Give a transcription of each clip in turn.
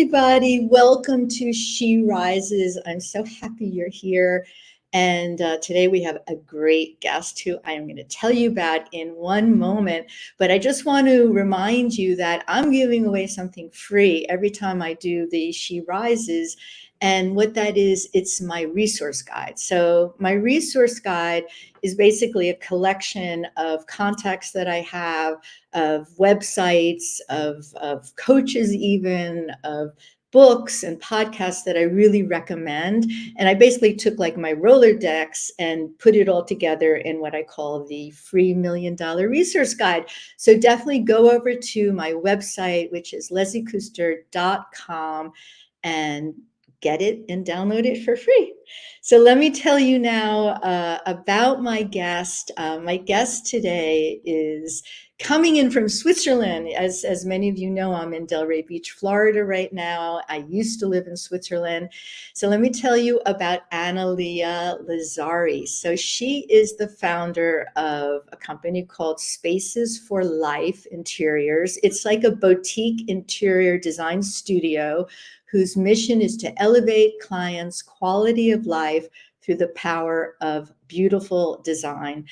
everybody. Welcome to She Rises. I'm so happy you're here. And today we have a great guest who I am going to tell you about in one moment. But I just want to remind you that I'm giving away something free every time I do the She Rises. And what that is, it's my resource guide. So my resource guide is basically a collection of contacts that I have, of websites, of coaches, even of books and podcasts that I really recommend. And I basically took like my Rolodex and put it all together in what I call the free $1,000,000 resource guide. So definitely go over to my website, which is lesliekuster.com, and get it and download it for free. So let me tell you now about my guest. My guest today is coming in from Switzerland. As many of you know, I'm in Delray Beach, Florida right now. I used to live in Switzerland. So let me tell you about Analia Lazzari. So she is the founder of a company called Spaces for Life Interiors. It's like a boutique interior design studio whose mission is to elevate clients' quality of life through the power of beautiful design.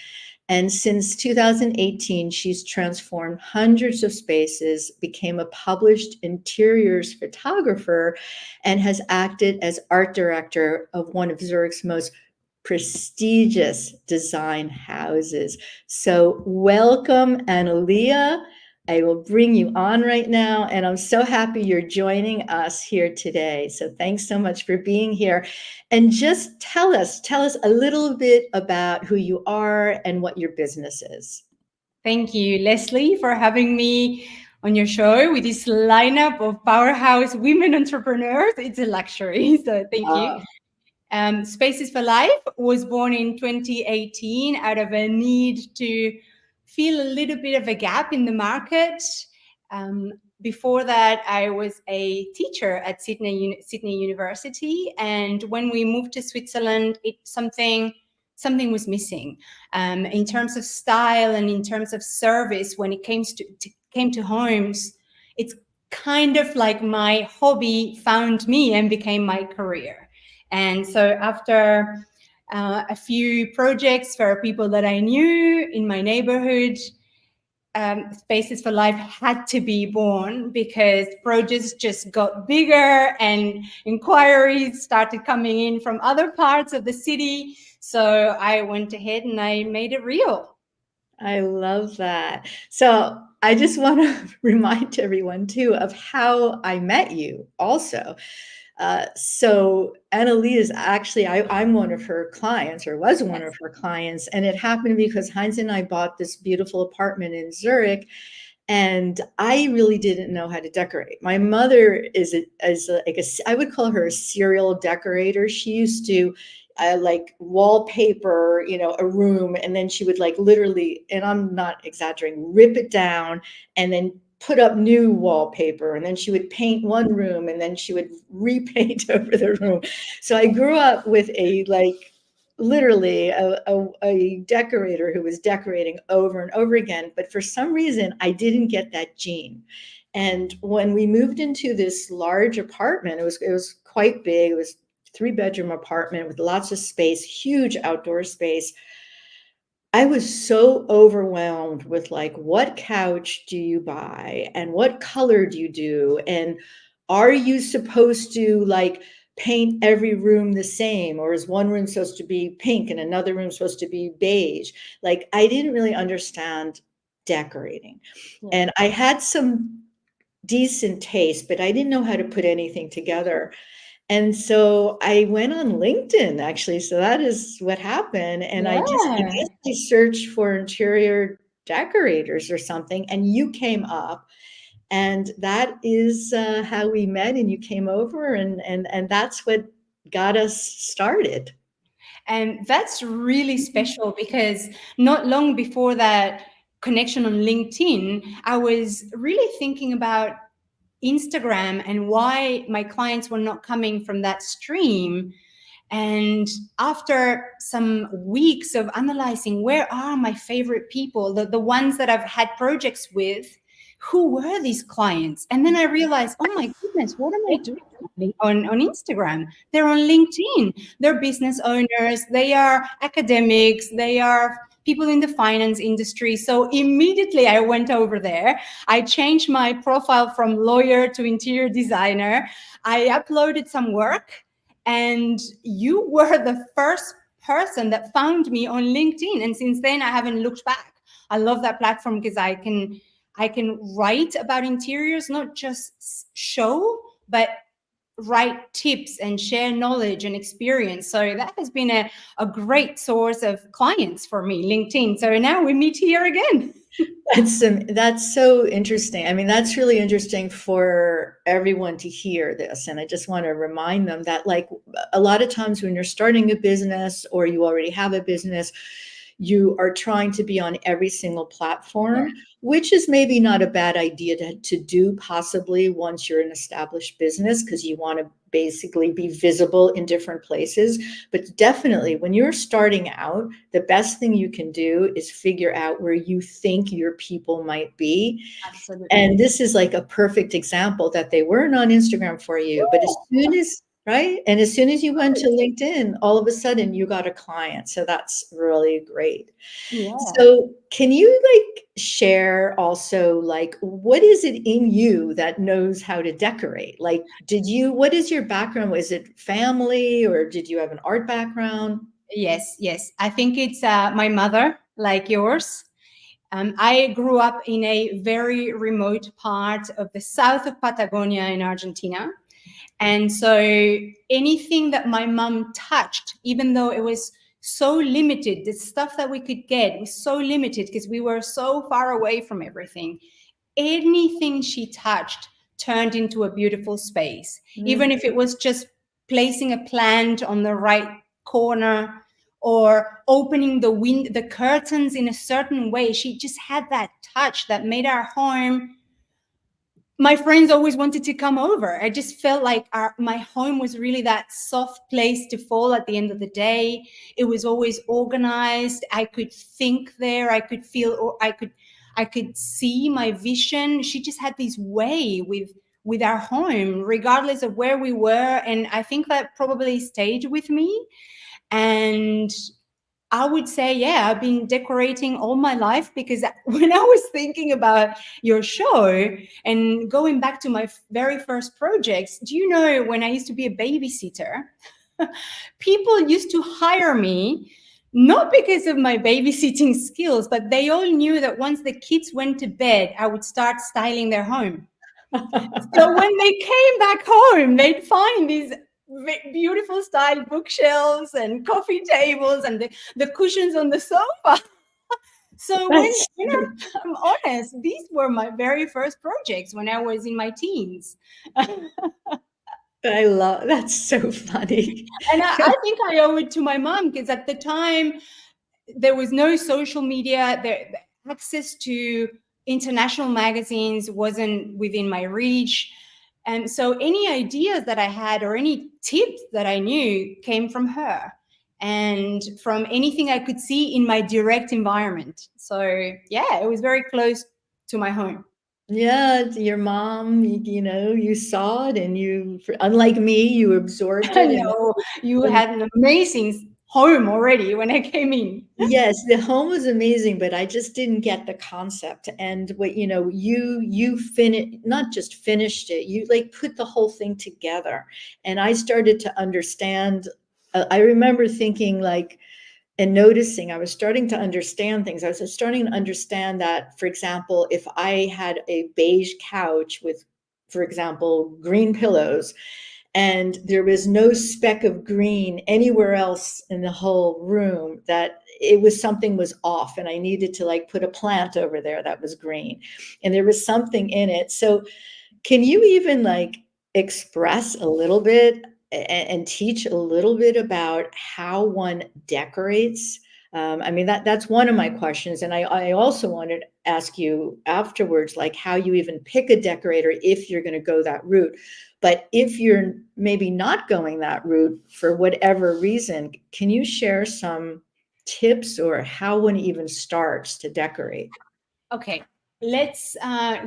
And since 2018, she's transformed hundreds of spaces, became a published interiors photographer, and has acted as art director of one of Zurich's most prestigious design houses. So welcome, Analia. I will bring you on right now, and I'm so happy you're joining us here today. So thanks so much for being here. And just tell us a little bit about who you are and what your business is. Thank you, Leslie, for having me on your show with this lineup of powerhouse women entrepreneurs. It's a luxury, so thank you. Spaces for Life was born in 2018 out of a need to fill a little bit of a gap in the market. Before that, I was a teacher at Sydney University, and when we moved to Switzerland, something was missing in terms of style and in terms of service. When it came to homes, it's kind of like my hobby found me and became my career. And so after a few projects for people that I knew in my neighborhood, Spaces for Life had to be born because projects just got bigger and inquiries started coming in from other parts of the city. So I went ahead and I made it real. I love that. So I just want to remind everyone too of how I met you also. So Analia is actually, I'm one of her clients, or was one of her clients, and it happened because Heinz and I bought this beautiful apartment in Zurich, and I really didn't know how to decorate. My mother is I would call her a serial decorator. She used to like wallpaper, a room, and then she would like literally, and I'm not exaggerating, rip it down and then put up new wallpaper, and then she would paint one room and then she would repaint over the room. So I grew up with literally a decorator who was decorating over and over again. But for some reason, I didn't get that gene. And when we moved into this large apartment, it was quite big. It was a 3-bedroom apartment with lots of space, huge outdoor space. I was so overwhelmed with like, what couch do you buy and what color do you do? And are you supposed to like paint every room the same, or is one room supposed to be pink and another room supposed to be beige? Like, I didn't really understand decorating. And I had some decent taste, but I didn't know how to put anything together. And so I went on LinkedIn, actually. So that is what happened. And I basically searched for interior decorators or something, and you came up. And that is how we met, and you came over, and that's what got us started. And that's really special because not long before that connection on LinkedIn, I was really thinking about Instagram and why my clients were not coming from that stream. And after some weeks of analyzing where are my favorite people, the ones that I've had projects with, who were these clients? And then I realized, oh my goodness, what am I doing on Instagram? They're on LinkedIn. They're business owners. They are academics. They are people in the finance industry. So immediately I went over there. I changed my profile from lawyer to interior designer. I uploaded some work, and you were the first person that found me on LinkedIn. And since then, I haven't looked back. I love that platform because I can write about interiors, not just show, but write tips and share knowledge and experience. So that has been a great source of clients for me, LinkedIn. So now we meet here again. That's so interesting. I mean, that's really interesting for everyone to hear this. And I just want to remind them that, like, a lot of times when you're starting a business or you already have a business, you are trying to be on every single platform, which is maybe not a bad idea to do possibly once you're an established business, because you want to basically be visible in different places. But definitely when you're starting out, the best thing you can do is figure out where you think your people might be. Absolutely. And this is like a perfect example that they weren't on Instagram for you, but as soon as right? And as soon as you went to LinkedIn, all of a sudden you got a client. So that's really great. Yeah. So can you like share also, like, what is it in you that knows how to decorate? Like, what is your background? Was it family, or did you have an art background? Yes. I think it's my mother, like yours. I grew up in a very remote part of the south of Patagonia in Argentina. And so anything that my mom touched, even though it was so limited, the stuff that we could get was so limited because we were so far away from everything. Anything she touched turned into a beautiful space, even if it was just placing a plant on the right corner or opening the curtains in a certain way. She just had that touch that made our home. My friends always wanted to come over. I just felt like my home was really that soft place to fall at the end of the day. It was always organized. I could think there. I could feel, or I could see my vision. She just had this way with our home, regardless of where we were. And I think that probably stayed with me. And I would say, yeah, I've been decorating all my life, because when I was thinking about your show and going back to my very first projects, do you know, when I used to be a babysitter, people used to hire me, not because of my babysitting skills, but they all knew that once the kids went to bed, I would start styling their home. So when they came back home, they'd find these beautiful style bookshelves and coffee tables and the cushions on the sofa. So when I'm honest, these were my very first projects when I was in my teens. I love that's so funny. And I think I owe it to my mom, because at the time there was no social media. The access to international magazines wasn't within my reach. And so any ideas that I had or any tips that I knew came from her and from anything I could see in my direct environment. So yeah, it was very close to my home. Yeah, your mom, you saw it, and unlike me, you absorbed I it. know you had an amazing home already when I came in. Yes, the home was amazing, but I just didn't get the concept. And what, you not just finished it, you like put the whole thing together. And I started to understand. I remember thinking like, and noticing, I was starting to understand things. I was starting to understand that, for example, if I had a beige couch with, for example, green pillows, and there was no speck of green anywhere else in the whole room, that something was off, and I needed to like put a plant over there that was green, and there was something in it. So can you even like express a little bit and teach a little bit about how one decorates? I mean, that's one of my questions. And I also wanted to ask you afterwards, like how you even pick a decorator if you're going to go that route. But if you're maybe not going that route for whatever reason, can you share some tips or how one even starts to decorate? Okay. let's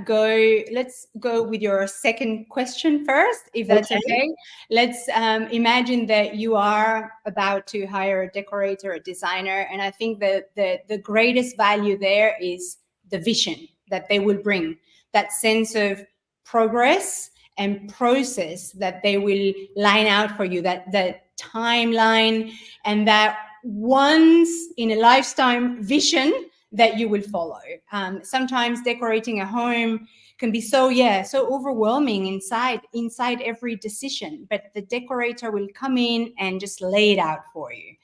go with your second question first, if that's Okay. okay. Let's imagine that you are about to hire a decorator, a designer, and I think that the greatest value there is the vision that they will bring, that sense of progress and process that they will line out for you, that timeline, and that once in a lifetime vision that you will follow. Sometimes decorating a home can be so overwhelming inside every decision, but the decorator will come in and just lay it out for you.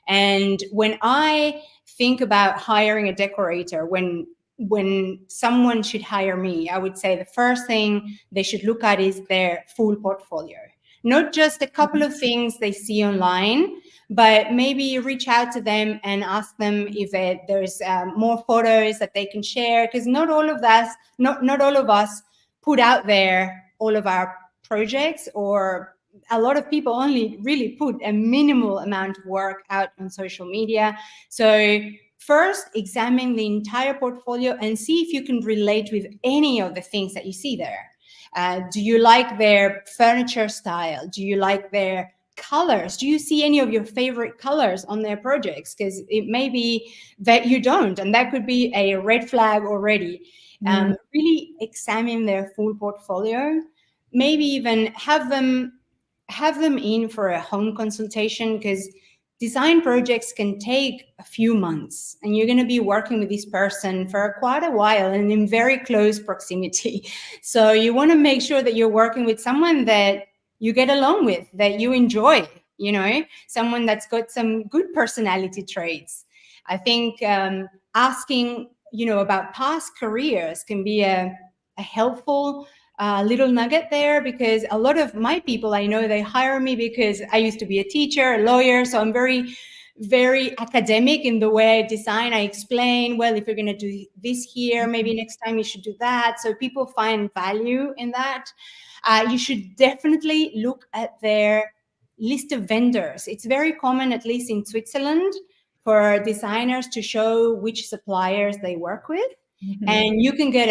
And when I think about hiring a decorator, when someone should hire me, I would say the first thing they should look at is their full portfolio, not just a couple of things they see online, but maybe reach out to them and ask them if there's more photos that they can share, because not all of us put out there all of our projects, or a lot of people only really put a minimal amount of work out on social media. So first, examine the entire portfolio and see if you can relate with any of the things that you see there. Do you like their furniture style? Do you like their colors? Do you see any of your favorite colors on their projects? Because it may be that you don't, and that could be a red flag already. Really examine their full portfolio. Maybe even have them in for a home consultation, because design projects can take a few months, and you're going to be working with this person for quite a while and in very close proximity. So you want to make sure that you're working with someone that you get along with, that you enjoy, someone that's got some good personality traits. I think asking, about past careers can be a helpful little nugget there, because a lot of my people I know, they hire me because I used to be a teacher, a lawyer, so I'm very, very academic in the way I design. I explain, well, if you're going to do this here, maybe next time you should do that. So people find value in that. You should definitely look at their list of vendors. It's very common, at least in Switzerland, for designers to show which suppliers they work with. And you can get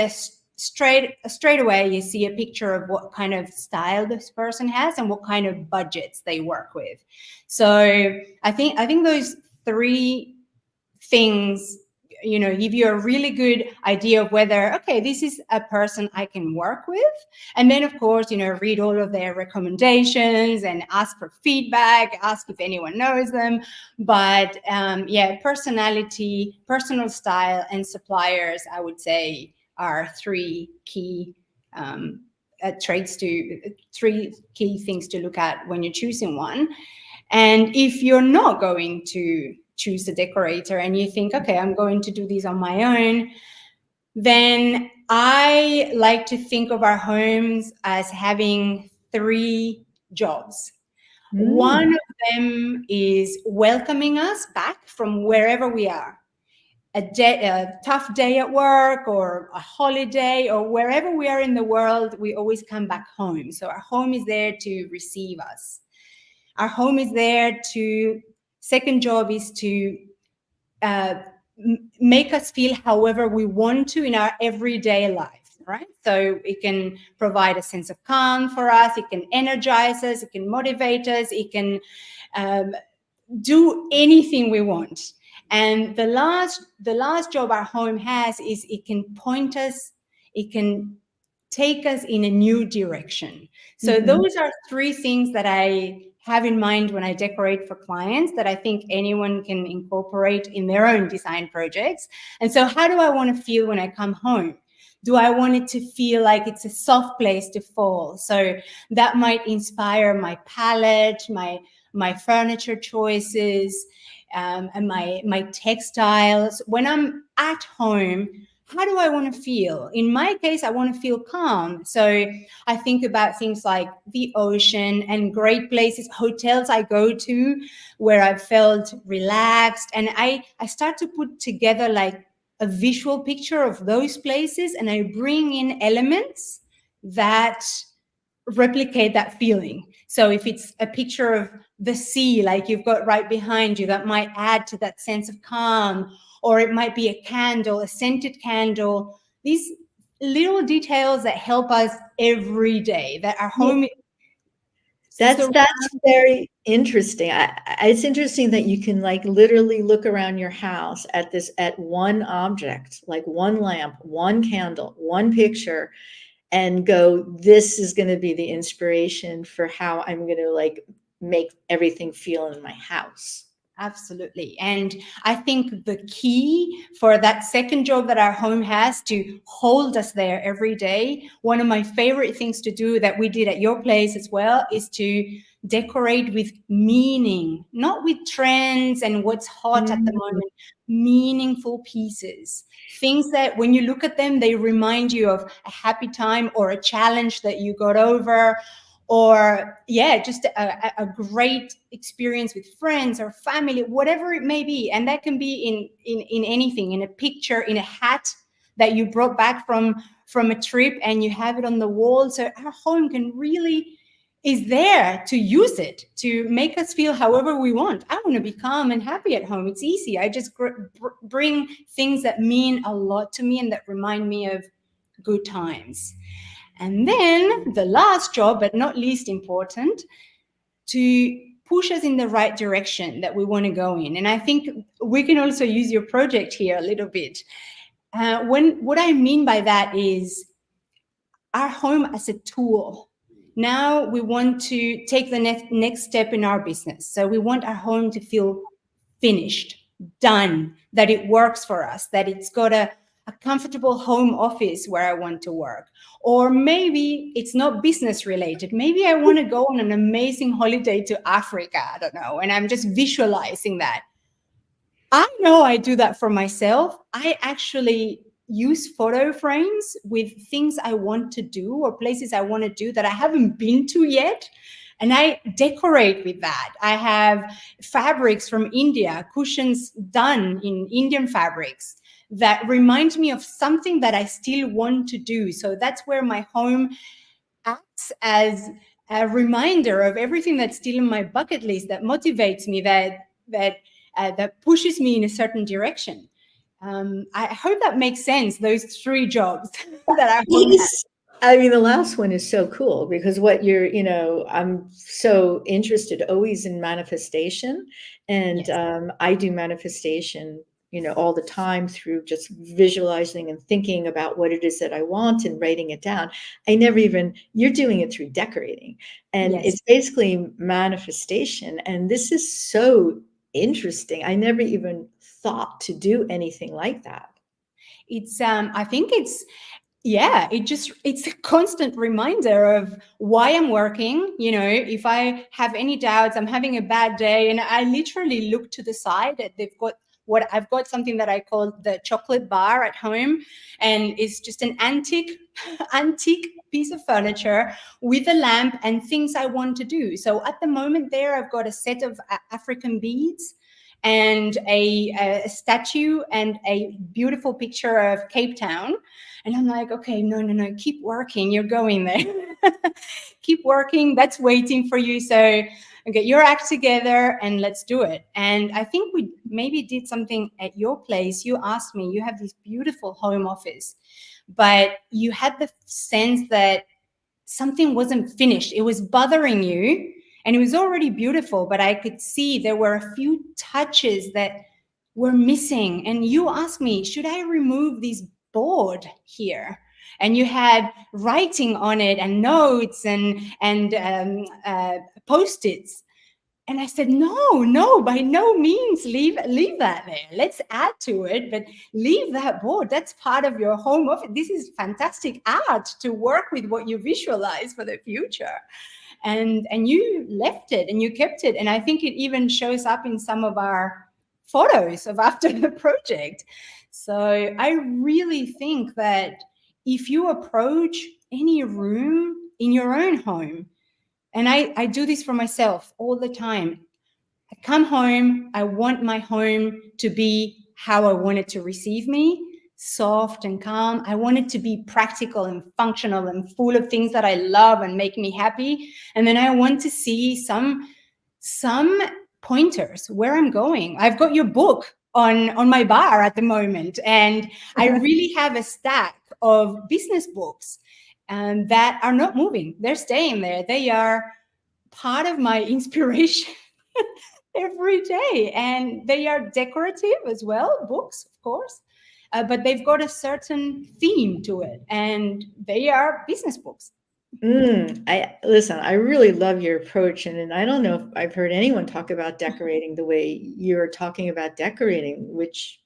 straight away, you see a picture of what kind of style this person has and what kind of budgets they work with. So I think those three things, give you a really good idea of whether, okay, this is a person I can work with. And then, of course, read all of their recommendations and ask for feedback, ask if anyone knows them. But personality, personal style, and suppliers, I would say, are three key three key things to look at when you're choosing one. And if you're not going to choose a decorator and you think, okay, I'm going to do these on my own, then I like to think of our homes as having three jobs. One of them is welcoming us back from wherever we are. A tough day at work or a holiday or wherever we are in the world, we always come back home. So our home is there to receive us. Our home is there to, second job is to make us feel however we want to in our everyday life, right? So it can provide a sense of calm for us, it can energize us, it can motivate us, it can do anything we want. And the last job our home has is it can point us, it can take us in a new direction. So those are three things that I have in mind when I decorate for clients that I think anyone can incorporate in their own design projects. And so how do I want to feel when I come home? Do I want it to feel like it's a soft place to fall? So that might inspire my palette, my furniture choices, and my textiles. When I'm at home, how do I want to feel? In my case, I want to feel calm. So I think about things like the ocean and great places, hotels I go to where I've felt relaxed. And I start to put together like a visual picture of those places, and I bring in elements that replicate that feeling. So if it's a picture of the sea, like you've got right behind you, that might add to that sense of calm. Or it might be a candle, a scented candle these little details that help us every day, that our home. That's very interesting. It's interesting that you can like literally look around your house at one object, like one lamp, one candle, one picture, and go, this is going to be the inspiration for how I'm going to like make everything feel in my house. Absolutely. And I think the key for that second job that our home has to hold us there every day, one of my favorite things to do that we did at your place as well, is to decorate with meaning, not with trends and what's hot at the moment, meaningful pieces. Things that when you look at them, they remind you of a happy time or a challenge that you got over, or just a great experience with friends or family, whatever it may be. And that can be in anything, in a picture, in a hat that you brought back from a trip and you have it on the wall. So our home can really is there to use it to make us feel however we want. I want to be calm and happy at home. It's easy. I just bring things that mean a lot to me and that remind me of good times. And then the last job, but not least important, to push us in the right direction that we want to go in. And I think we can also use your project here a little bit. What I mean by that is our home as a tool. Now we want to take the next step in our business. So we want our home to feel finished, done, that it works for us, that it's got a comfortable home office where I want to work. Or maybe it's not business related. Maybe I want to go on an amazing holiday to Africa. I don't know. And I'm just visualizing that. I know I do that for myself. I actually use photo frames with things I want to do or places I want to do that I haven't been to yet. And I decorate with that. I have fabrics from India, cushions done in Indian fabrics that remind me of something that I still want to do. So that's where my home acts as a reminder of everything that's still in my bucket list, that motivates me, that pushes me in a certain direction. I hope that makes sense, those three jobs that our home has. I mean, the last one is so cool because I'm so interested always in manifestation. And Yes. I do manifestation, all the time through just visualizing and thinking about what it is that I want and writing it down. You're doing it through decorating. And Yes. it's basically manifestation. And this is so interesting. I never even thought to do anything like that. I think it's a constant reminder of why I'm working. If I have any doubts, I'm having a bad day, and I literally look to the side. I've got something that I call the chocolate bar at home, and it's just an antique piece of furniture with a lamp and things I want to do. So at the moment there, I've got a set of African beads and a statue and a beautiful picture of Cape Town. And I'm like, okay, no, keep working. You're going there. Keep working. That's waiting for you. So get your act together and let's do it. And I think we maybe did something at your place. You asked me, you have this beautiful home office, but you had the sense that something wasn't finished. It was bothering you. And it was already beautiful, but I could see there were a few touches that were missing. And you asked me, should I remove this board here? And you had writing on it and notes and Post-its. And I said, no, by no means leave that there. Let's add to it, but leave that board. That's part of your home office. This is fantastic art to work with what you visualize for the future. And you left it and you kept it. And I think it even shows up in some of our photos of after the project. So I really think that if you approach any room in your own home, and I do this for myself all the time, I come home, I want my home to be how I want it to receive me, soft and calm. I want it to be practical and functional and full of things that I love and make me happy. And then I want to see some pointers where I'm going. I've got your book on my bar at the moment, and I really have a stack of business books that are not moving. They're staying there. They are part of my inspiration every day. And they are decorative as well, books, of course. But they've got a certain theme to it, and they are business books. I listen, I really love your approach, and I don't know if I've heard anyone talk about decorating the way you're talking about decorating, which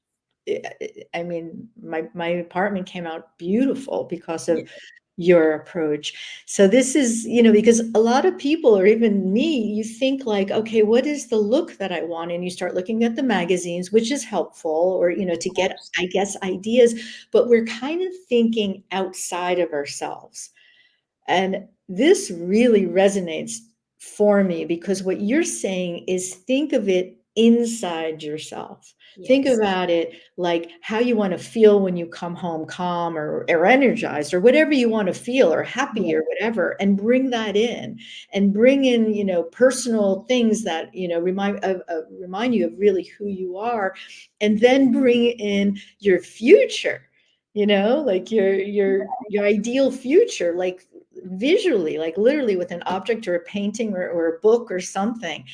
I mean, my apartment came out beautiful because Yeah. of your approach. So this is, because a lot of people, or even me, you think like, okay, what is the look that I want? And you start looking at the magazines, which is helpful, or, to get, I guess, ideas, but we're kind of thinking outside of ourselves. And this really resonates for me because what you're saying is think of it inside yourself. Think Yes. about it like how you want to feel when you come home calm or energized or whatever you want to feel or happy Yeah. or whatever, and bring that in and bring in, personal things that, remind you of really who you are, and then bring in your future, like your ideal future, like visually, like literally with an object or a painting or a book or something.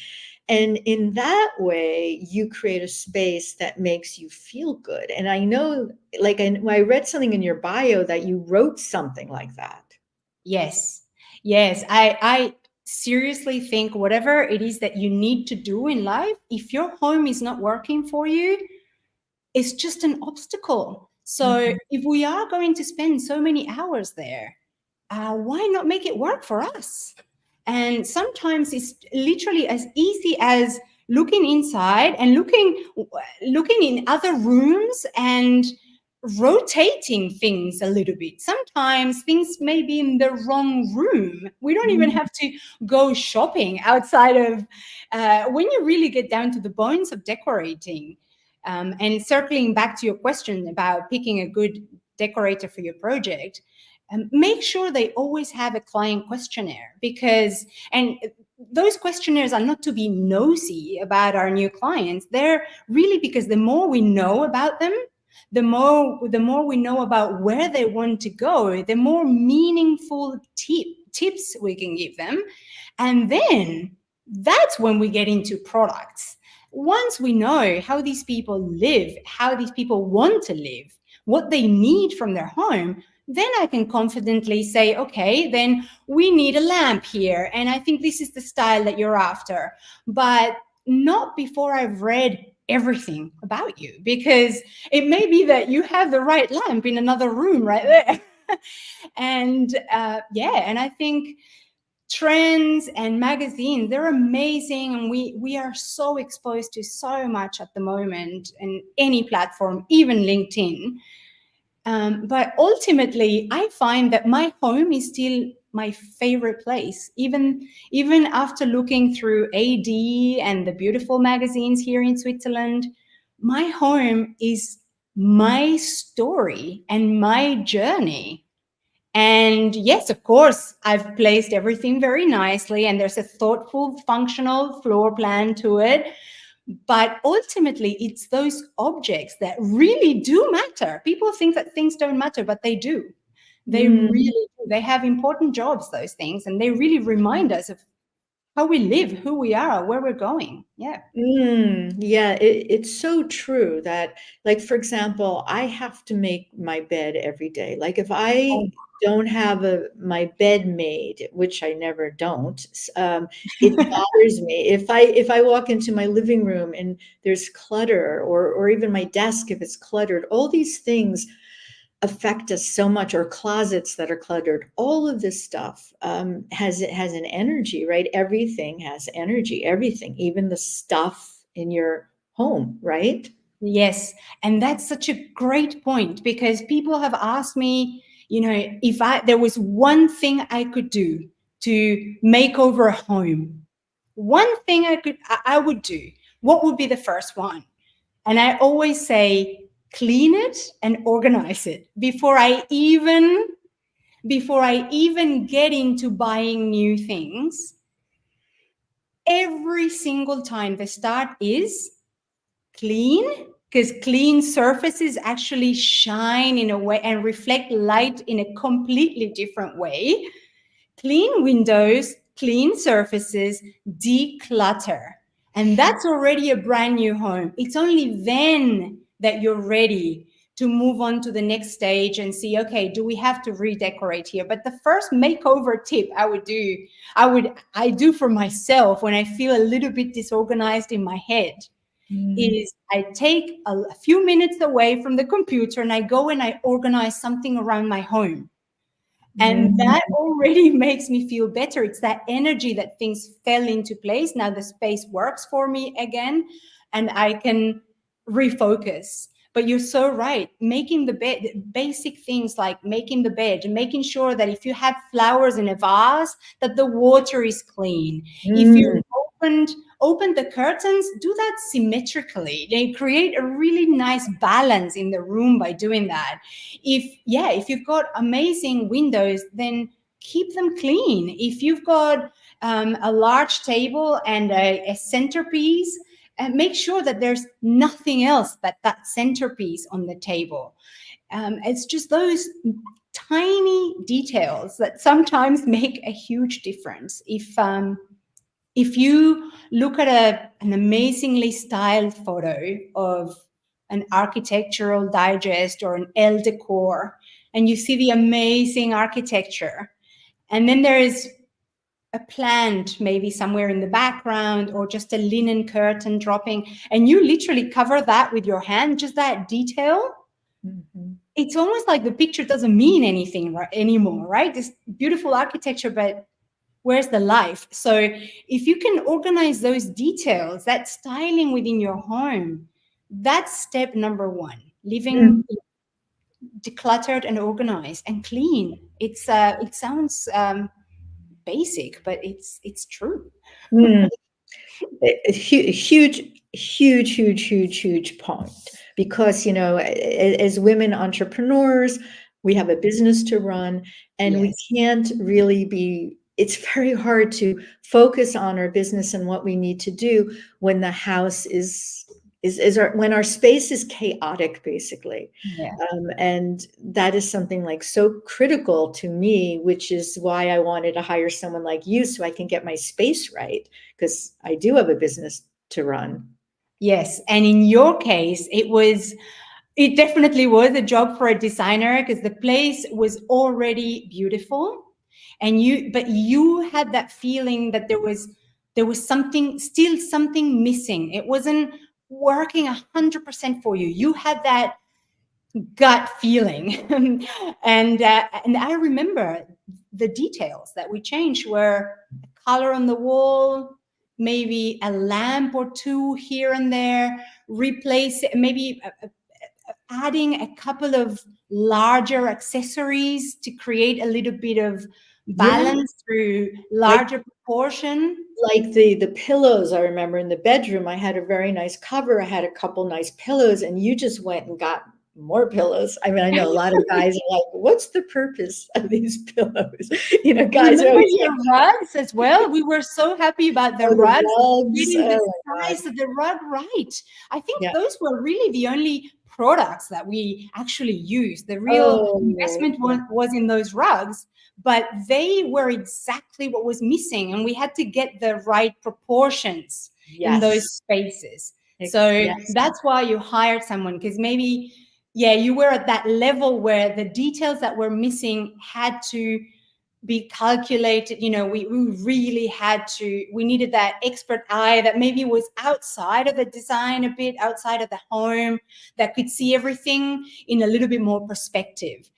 And in that way, you create a space that makes you feel good. And I know, like, I read something in your bio that you wrote something like that. Yes. Yes. I seriously think whatever it is that you need to do in life, if your home is not working for you, it's just an obstacle. So Mhm. if we are going to spend so many hours there, why not make it work for us? And sometimes it's literally as easy as looking inside and looking in other rooms and rotating things a little bit. Sometimes things may be in the wrong room. We don't even have to go shopping outside of when you really get down to the bones of decorating. And circling back to your question about picking a good decorator for your project, make sure they always have a client questionnaire, because and those questionnaires are not to be nosy about our new clients. They're really because the more we know about them, the more we know about where they want to go, the more meaningful tips we can give them. And then that's when we get into products. Once we know how these people live, how these people want to live, what they need from their home, then I can confidently say, okay, then we need a lamp here. And I think this is the style that you're after. But not before I've read everything about you, because it may be that you have the right lamp in another room right there. And and I think trends and magazines, they're amazing, and we are so exposed to so much at the moment in any platform, even LinkedIn. But ultimately, I find that my home is still my favorite place, even after looking through AD and the beautiful magazines here in Switzerland. My home is my story and my journey. And yes, of course, I've placed everything very nicely, and there's a thoughtful, functional floor plan to it. But ultimately, it's those objects that really do matter. People think that things don't matter, but they do. They really Mm. do. They have important jobs, those things, and they really remind us of how we live, who we are, where we're going. Yeah. Yeah, it's so true that, like, for example, I have to make my bed every day. Like, if Oh, I don't have my bed made, which I never don't, it bothers me. If I walk into my living room and there's clutter, or even my desk if it's cluttered, all these things affect us so much, or closets that are cluttered. All of this stuff has an energy, right? Everything has energy, everything, even the stuff in your home, right? yes. And that's such a great point, because people have asked me, if there was one thing I could do to make over a home, one thing I would do, what would be the first one? And I always say, clean it and organize it before I even get into buying new things. Every single time the start is clean because clean surfaces actually shine in a way and reflect light in a completely different way. Clean windows, clean surfaces, declutter. And that's already a brand new home. It's only then that you're ready to move on to the next stage and see, okay, do we have to redecorate here? But the first makeover tip I do for myself when I feel a little bit disorganized in my head is I take a few minutes away from the computer and I go and I organize something around my home. And that already makes me feel better. It's that energy that things fell into place. Now the space works for me again, and I can refocus. But you're so right. Making the bed, basic things like making the bed, making sure that if you have flowers in a vase, that the water is clean. If you opened the curtains, do that symmetrically. They create a really nice balance in the room by doing that. If you've got amazing windows, then keep them clean. If you've got a large table and a centerpiece, and make sure that there's nothing else but that centerpiece on the table. It's just those tiny details that sometimes make a huge difference. If you look at an amazingly styled photo of an architectural digest or an Elle decor, and you see the amazing architecture, and then there is a plant maybe somewhere in the background or just a linen curtain dropping, and you literally cover that with your hand, just that detail, it's almost like the picture doesn't mean anything anymore, right? This beautiful architecture, but where's the life? So if you can organize those details, that styling within your home, that's step number one. Living decluttered and organized and clean. It sounds basic, but it's true. A huge point, because as women entrepreneurs, we have a business to run, and we can't really be, it's very hard to focus on our business and what we need to do when the house when our space is chaotic, basically. And that is something like so critical to me, which is why I wanted to hire someone like you so I can get my space right, because I do have a business to run. Yes. And in your case, it definitely was a job for a designer, because the place was already beautiful. But you had that feeling that there was still something missing. It wasn't working 100% for you. You had that gut feeling. And I remember the details that we changed were color on the wall, maybe a lamp or two here and there, replace it, maybe adding a couple of larger accessories to create a little bit of balance through larger proportion. Like the pillows, I remember in the bedroom, I had a very nice cover. I had a couple nice pillows, and you just went and got more pillows. I mean, I know a lot of guys are like, what's the purpose of these pillows? Guys are always your rugs as well. We were so happy about the rugs. Getting the size of the rug right. I think those were really the only products that we actually used. The real investment was in those rugs, but they were exactly what was missing, and we had to get the right proportions in those spaces. So that's why you hired someone, because maybe you were at that level where the details that were missing had to be calculated. We really we needed that expert eye that maybe was outside of the design a bit, outside of the home, that could see everything in a little bit more perspective.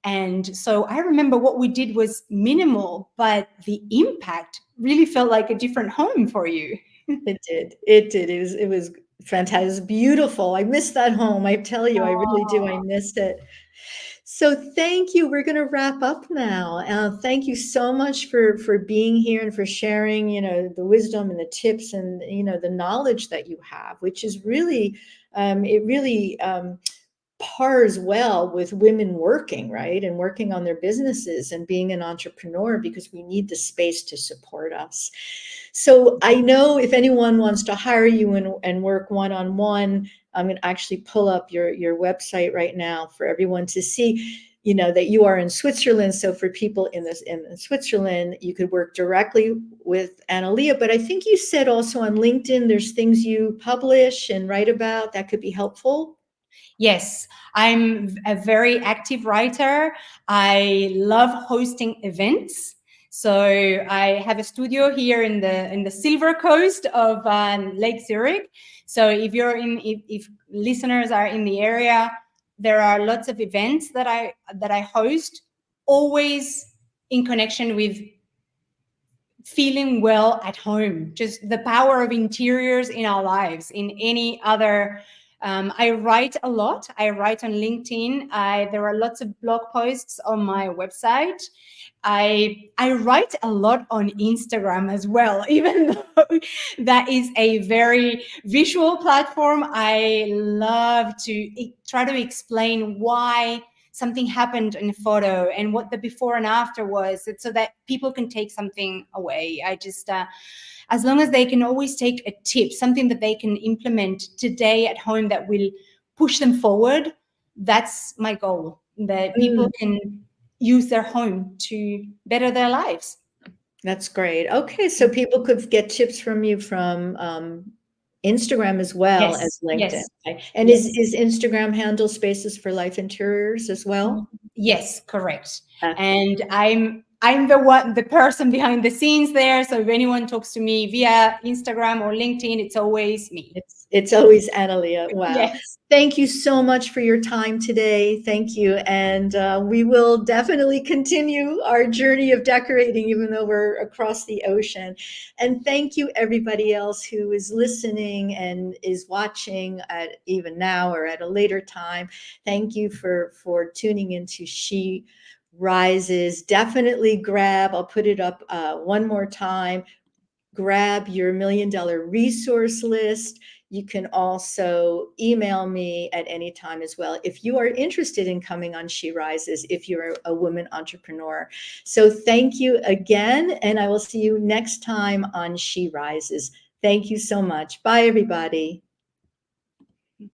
And so I remember what we did was minimal, but the impact really felt like a different home for you. It did. It was fantastic. It was beautiful. I missed that home. I tell you, I really do. I missed it. So thank you. We're going to wrap up now. Thank you so much for being here and for sharing, the wisdom and the tips and, the knowledge that you have, which is really, pars well with women working, right? And working on their businesses and being an entrepreneur, because we need the space to support us. So I know if anyone wants to hire you and work one-on-one, I'm going to actually pull up your website right now for everyone to see, you know, that you are in Switzerland. So for people in Switzerland, you could work directly with Analia. But I think you said also on LinkedIn, there's things you publish and write about that could be helpful. Yes, I'm a very active writer. I love hosting events. So I have a studio here in the Silver Coast of Lake Zurich. So if listeners are in the area, there are lots of events that I host, always in connection with feeling well at home, just the power of interiors in our lives. In any other I write a lot. I write on LinkedIn. There are lots of blog posts on my website. I write a lot on Instagram as well, even though that is a very visual platform. I love to try to explain why something happened in a photo and what the before and after was, so that people can take something away. I just as long as they can always take a tip, something that they can implement today at home that will push them forward, that's my goal, that people can use their home to better their lives. That's great. Okay, so people could get tips from you from Instagram as well as Yes, LinkedIn. yes, Okay. And yes. is Instagram handle Spaces for Life Interiors as well? Yes, correct. Uh, And I'm the person behind the scenes there. So if anyone talks to me via Instagram or LinkedIn, it's always me. It's always Analia. Wow. Yes. Thank you so much for your time today. Thank you. And we will definitely continue our journey of decorating, even though we're across the ocean. And thank you, everybody else who is listening and is watching at even now or at a later time. Thank you for tuning into She Rises. Definitely grab, I'll put it up one more time. Grab your $1 Million resource list. You can also email me at any time as well if you are interested in coming on She Rises, if you're a woman entrepreneur. So thank you again, and I will see you next time on She Rises. Thank you so much. Bye, everybody.